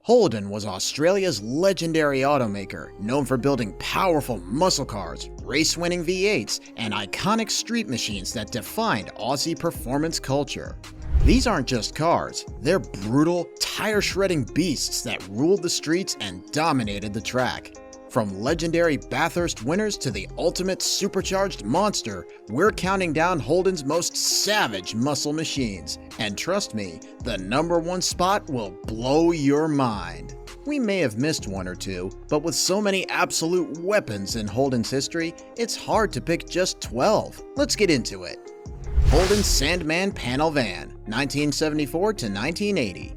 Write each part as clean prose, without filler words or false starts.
Holden was Australia's legendary automaker, known for building powerful muscle cars, race-winning V8s, and iconic street machines that defined Aussie performance culture. These aren't just cars, they're brutal, tire-shredding beasts that ruled the streets and dominated the track. From legendary Bathurst winners to the ultimate supercharged monster, we're counting down Holden's most savage muscle machines. And trust me, the #1 spot will blow your mind. We may have missed one or two, but with so many absolute weapons in Holden's history, it's hard to pick just 12. Let's get into it. Holden Sandman Panel Van, 1974 to 1980.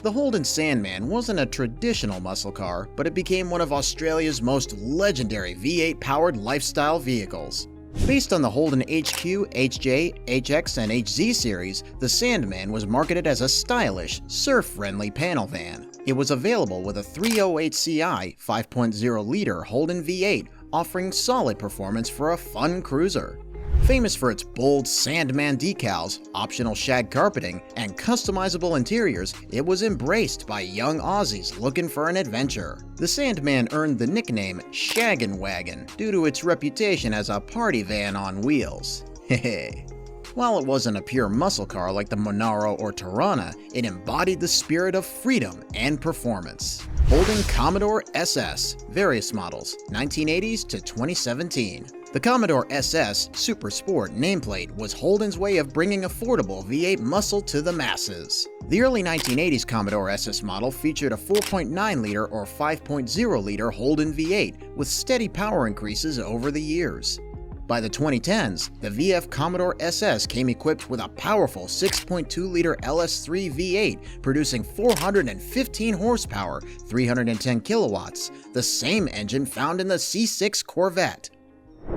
The Holden Sandman wasn't a traditional muscle car, but it became one of Australia's most legendary V8-powered lifestyle vehicles. Based on the Holden HQ, HJ, HX, and HZ series, the Sandman was marketed as a stylish, surf-friendly panel van. It was available with a 308 CI 5.0-liter Holden V8, offering solid performance for a fun cruiser. Famous for its bold Sandman decals, optional shag carpeting, and customizable interiors, it was embraced by young Aussies looking for an adventure. The Sandman earned the nickname Shaggin' Wagon due to its reputation as a party van on wheels. Hehe. While it wasn't a pure muscle car like the Monaro or Torana, it embodied the spirit of freedom and performance. Holden Commodore SS, various models, 1980s to 2017. The Commodore SS Super Sport nameplate was Holden's way of bringing affordable V8 muscle to the masses. The early 1980s Commodore SS model featured a 4.9-liter or 5.0-liter Holden V8 with steady power increases over the years. By the 2010s, the VF Commodore SS came equipped with a powerful 6.2-liter LS3 V8 producing 415 horsepower, 310 kilowatts, the same engine found in the C6 Corvette.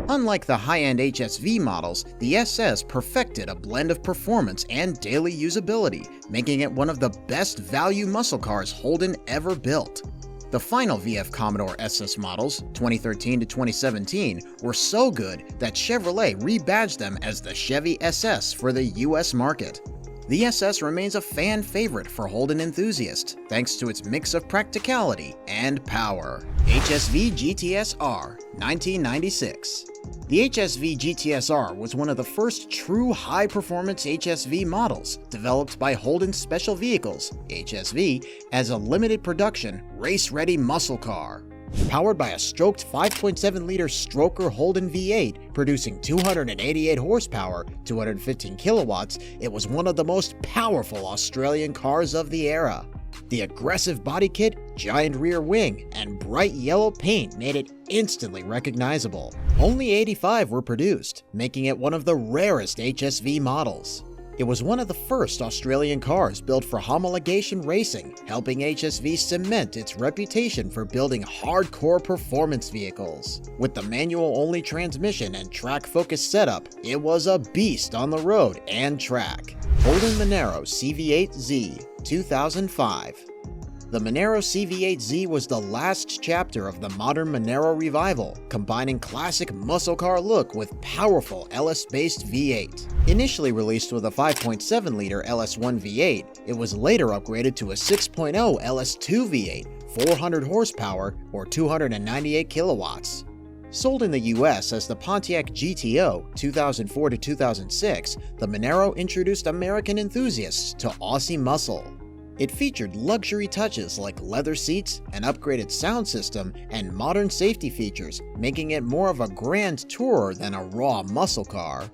Unlike the high-end HSV models, the SS perfected a blend of performance and daily usability, making it one of the best value muscle cars Holden ever built. The final VF Commodore SS models, 2013 to 2017, were so good that Chevrolet rebadged them as the Chevy SS for the US market. The SS remains a fan favorite for Holden enthusiasts, thanks to its mix of practicality and power. HSV GTS-R, 1996. The HSV GTS-R was one of the first true high-performance HSV models, developed by Holden Special Vehicles, HSV, as a limited production, race-ready muscle car. Powered by a stroked 5.7-liter stroker Holden V8, producing 288 horsepower, 215 kilowatts, it was one of the most powerful Australian cars of the era. The aggressive body kit, giant rear wing, and bright yellow paint made it instantly recognizable. Only 85 were produced, making it one of the rarest HSV models. It was one of the first Australian cars built for homologation racing, helping HSV cement its reputation for building hardcore performance vehicles. With the manual-only transmission and track-focused setup, it was a beast on the road and track. Holden Monaro CV8Z, 2005. The Monaro CV8Z was the last chapter of the modern Monaro revival, combining classic muscle car look with powerful LS-based V8. Initially released with a 5.7-liter LS1 V8, it was later upgraded to a 6.0 LS2 V8, 400 horsepower or 298 kilowatts. Sold in the US as the Pontiac GTO 2004 to 2006, the Monaro introduced American enthusiasts to Aussie muscle. It featured luxury touches like leather seats, an upgraded sound system, and modern safety features, making it more of a grand tourer than a raw muscle car.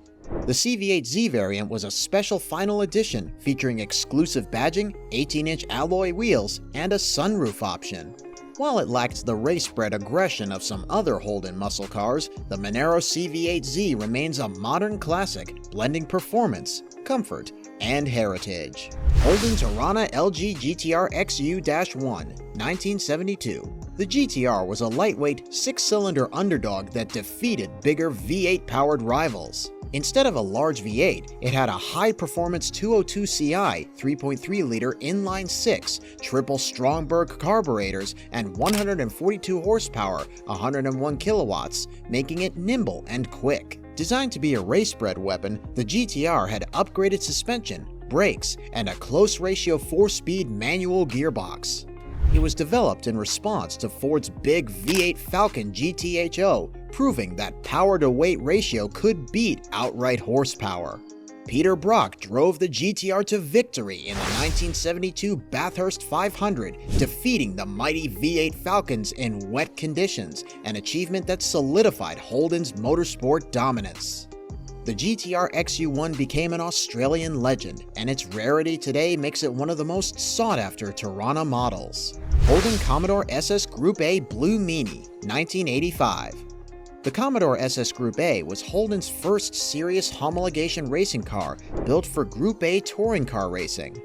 The CV8Z variant was a special final edition featuring exclusive badging, 18-inch alloy wheels, and a sunroof option. While it lacked the race-bred aggression of some other Holden muscle cars, the Monaro CV8Z remains a modern classic, blending performance, comfort, and heritage. Holden Torana LG GTR XU-1, 1972. The GTR was a lightweight, 6-cylinder underdog that defeated bigger V8-powered rivals. Instead of a large V8, it had a high-performance 202 CI 3.3-liter inline-six, triple Stromberg carburetors, and 142 horsepower, 101 kilowatts, making it nimble and quick. Designed to be a race-bred weapon, the GTR had upgraded suspension, brakes, and a close-ratio 4-speed manual gearbox. It was developed in response to Ford's big V8 Falcon GTHO, proving that power-to-weight ratio could beat outright horsepower. Peter Brock drove the GTR to victory in the 1972 Bathurst 500, defeating the mighty V8 Falcons in wet conditions, an achievement that solidified Holden's motorsport dominance. The GTR XU1 became an Australian legend, and its rarity today makes it one of the most sought-after Torana models. Holden Commodore SS Group A Blue Meanie, 1985. The Commodore SS Group A was Holden's first serious homologation racing car built for Group A touring car racing.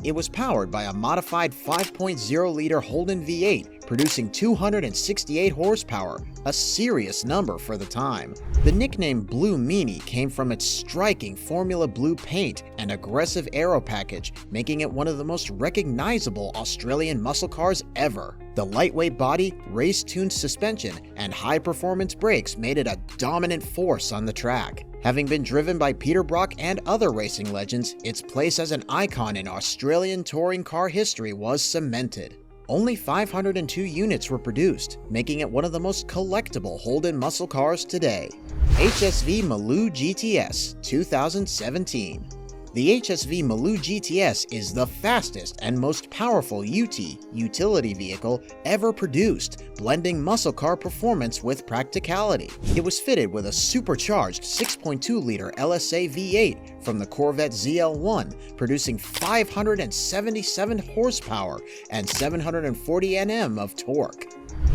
It was powered by a modified 5.0-liter Holden V8, producing 268 horsepower, a serious number for the time. The nickname Blue Meanie came from its striking Formula Blue paint and aggressive aero package, making it one of the most recognizable Australian muscle cars ever. The lightweight body, race-tuned suspension, and high-performance brakes made it a dominant force on the track. Having been driven by Peter Brock and other racing legends, its place as an icon in Australian touring car history was cemented. Only 502 units were produced, making it one of the most collectible Holden muscle cars today. HSV Maloo GTS 2017. The HSV Maloo GTS is the fastest and most powerful utility vehicle ever produced, blending muscle car performance with practicality. It was fitted with a supercharged 6.2-liter LSA V8 from the Corvette ZL1, producing 577 horsepower and 740 Nm of torque.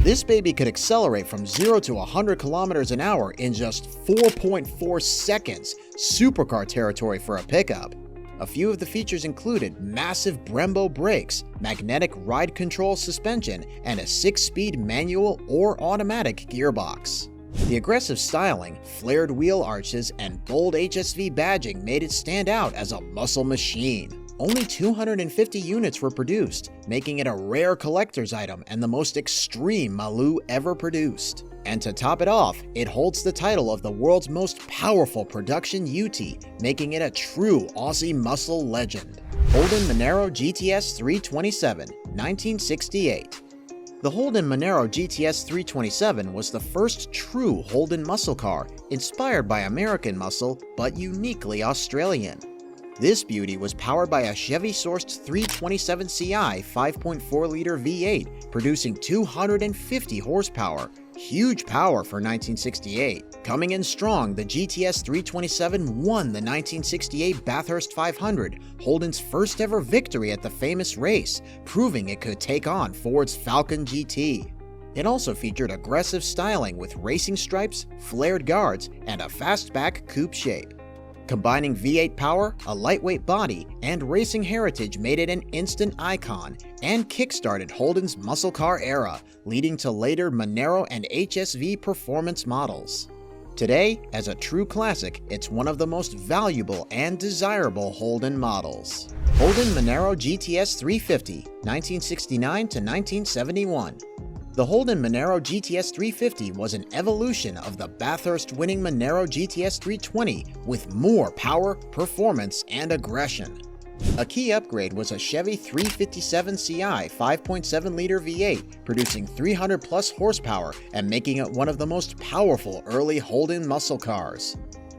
This baby could accelerate from 0 to 100 kilometers an hour in just 4.4 seconds, supercar territory for a pickup. A few of the features included massive Brembo brakes, magnetic ride control suspension, and a 6-speed manual or automatic gearbox. The aggressive styling, flared wheel arches, and bold HSV badging made it stand out as a muscle machine. Only 250 units were produced, making it a rare collector's item and the most extreme Maloo ever produced. And to top it off, it holds the title of the world's most powerful production UT, making it a true Aussie muscle legend. Holden Monaro GTS 327, 1968. The Holden Monaro GTS 327 was the first true Holden muscle car, inspired by American muscle, but uniquely Australian. This beauty was powered by a Chevy-sourced 327Ci 5.4-liter V8, producing 250 horsepower, huge power for 1968. Coming in strong, the GTS 327 won the 1968 Bathurst 500, Holden's first ever victory at the famous race, proving it could take on Ford's Falcon GT. It also featured aggressive styling with racing stripes, flared guards, and a fastback coupe shape. Combining V8 power, a lightweight body, and racing heritage made it an instant icon and kickstarted Holden's muscle car era, leading to later Monaro and HSV performance models. Today, as a true classic, it's one of the most valuable and desirable Holden models. Holden Monaro GTS 350, 1969 to 1971. The Holden Monaro GTS 350 was an evolution of the Bathurst-winning Monaro GTS 320 with more power, performance, and aggression. A key upgrade was a Chevy 357Ci 5.7-liter V8, producing 300-plus horsepower and making it one of the most powerful early Holden muscle cars.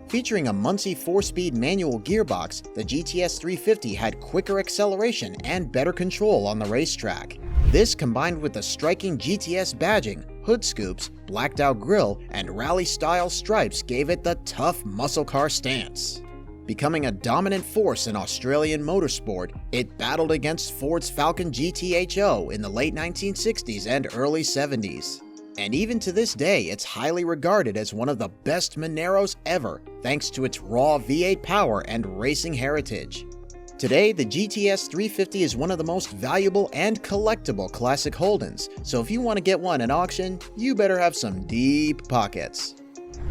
Featuring a Muncie 4-speed manual gearbox, the GTS 350 had quicker acceleration and better control on the racetrack. This, combined with the striking GTS badging, hood scoops, blacked-out grille, and rally-style stripes, gave it the tough muscle car stance. Becoming a dominant force in Australian motorsport, it battled against Ford's Falcon GTHO in the late 1960s and early 70s. And even to this day, it's highly regarded as one of the best Monaros ever, thanks to its raw V8 power and racing heritage. Today, the GTS 350 is one of the most valuable and collectible classic Holdens, so if you want to get one at auction, you better have some deep pockets.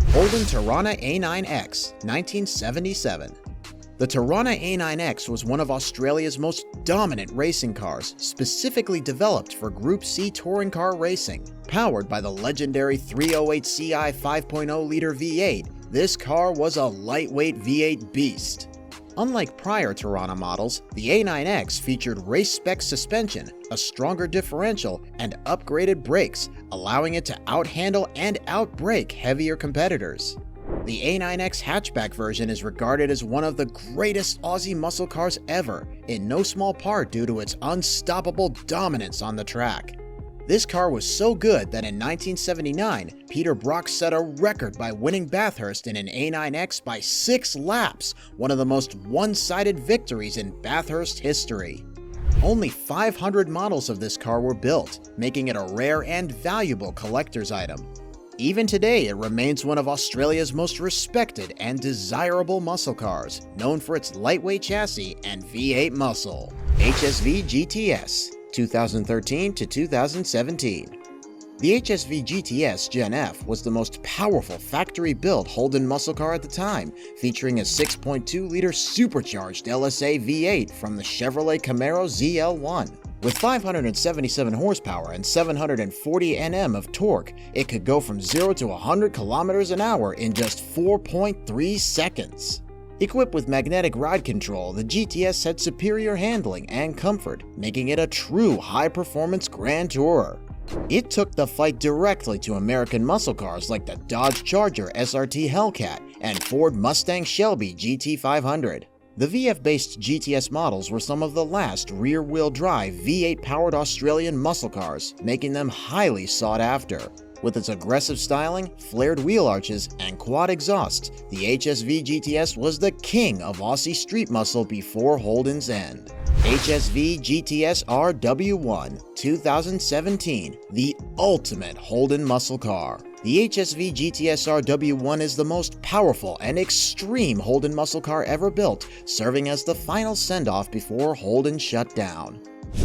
Holden Torana A9X, 1977. The Torana A9X was one of Australia's most dominant racing cars, specifically developed for Group C touring car racing. Powered by the legendary 308Ci 5.0-liter V8, this car was a lightweight V8 beast. Unlike prior Torana models, the A9X featured race-spec suspension, a stronger differential, and upgraded brakes, allowing it to outhandle and outbrake heavier competitors. The A9X hatchback version is regarded as one of the greatest Aussie muscle cars ever, in no small part due to its unstoppable dominance on the track. This car was so good that in 1979, Peter Brock set a record by winning Bathurst in an A9X by 6 laps, one of the most one-sided victories in Bathurst history. Only 500 models of this car were built, making it a rare and valuable collector's item. Even today, it remains one of Australia's most respected and desirable muscle cars, known for its lightweight chassis and V8 muscle. HSV GTS 2013 to 2017. The HSV GTS Gen F was the most powerful factory-built Holden muscle car at the time, featuring a 6.2-liter supercharged LSA V8 from the Chevrolet Camaro ZL1. With 577 horsepower and 740 Nm of torque, it could go from 0 to 100 km an hour in just 4.3 seconds. Equipped with magnetic ride control, the GTS had superior handling and comfort, making it a true high-performance grand tourer. It took the fight directly to American muscle cars like the Dodge Charger SRT Hellcat and Ford Mustang Shelby GT500. The VF-based GTS models were some of the last rear-wheel drive V8-powered Australian muscle cars, making them highly sought after. With its aggressive styling, flared wheel arches, and quad exhausts, the HSV GTS was the king of Aussie street muscle before Holden's end. HSV GTS-R W1 2017, the ultimate Holden muscle car. The HSV GTS-R W1 is the most powerful and extreme Holden muscle car ever built, serving as the final send-off before Holden shut down.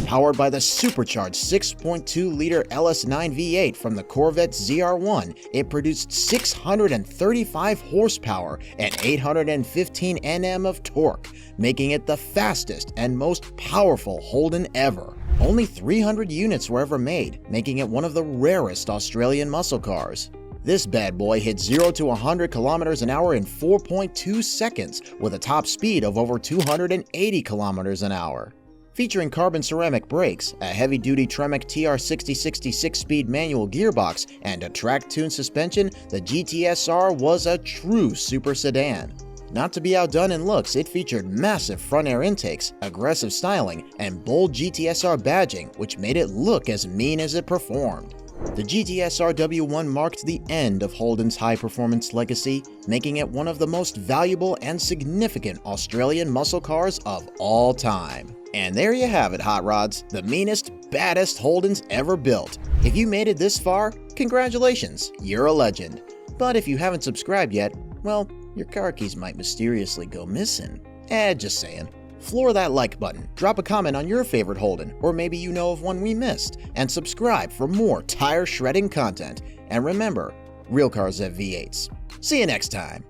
Powered by the supercharged 6.2-liter LS9 V8 from the Corvette ZR1, it produced 635 horsepower and 815 Nm of torque, making it the fastest and most powerful Holden ever. Only 300 units were ever made, making it one of the rarest Australian muscle cars. This bad boy hit 0 to 100 km an hour in 4.2 seconds with a top speed of over 280 km an hour. Featuring carbon ceramic brakes, a heavy-duty Tremec TR6060 6-speed manual gearbox, and a track-tuned suspension, the GTS-R was a true super sedan. Not to be outdone in looks, it featured massive front air intakes, aggressive styling, and bold GTS-R badging, which made it look as mean as it performed. The GTS-R W1 marked the end of Holden's high-performance legacy, making it one of the most valuable and significant Australian muscle cars of all time. And there you have it, Hot Rods, the meanest, baddest Holdens ever built. If you made it this far, congratulations, you're a legend. But if you haven't subscribed yet, well, your car keys might mysteriously go missing. Just saying. Floor that like button, drop a comment on your favorite Holden, or maybe you know of one we missed, and subscribe for more tire shredding content. And remember, real cars have V8s. See you next time.